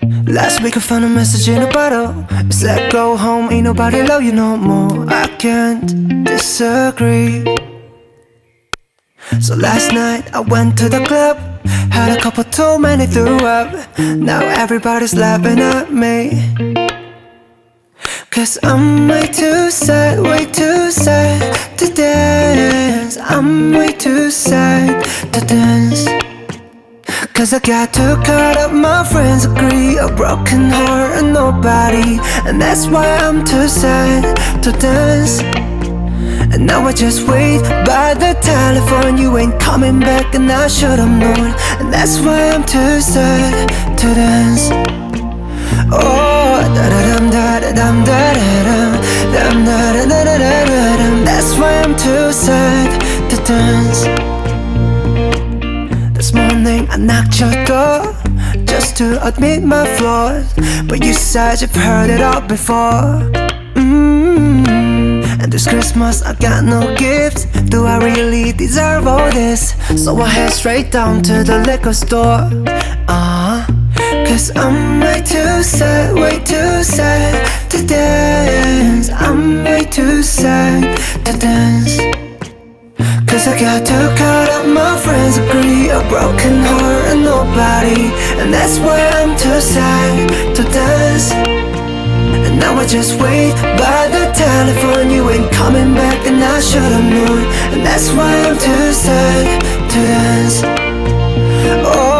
Last week I found a message in a bottle. It said go home, ain't nobody love you no more. I can't disagree. So last night I went to the club, had a couple too many, threw up. Now everybody's laughing at me, 'cause I'm way too sad to dance. I'm way too sad to dance. 'Cause I got too caught up, my friends agree. A broken heart and nobody, and that's why I'm too sad to dance. And now I just wait by the telephone. You ain't coming back and I should've known, and that's why I'm too sad to dance. Oh, da-da-dum, da-da-dum, da-da-dum, dum, da-da-da-da-da-dum. That's why I'm too sad to dance. This morning I knocked your door just to admit my flaws, but you said you've heard it all before. And this Christmas I got no gifts. Do I really deserve all this? So I head straight down to the liquor store. 'Cause I'm way too sad to dance. I'm way too sad to dance. 'Cause I got too caught up, my friends agree. A broken heart and nobody, and that's why I'm too sad to dance. And now I just wait by the telephone. You ain't coming back and I should've known, and that's why I'm too sad to dance. Oh,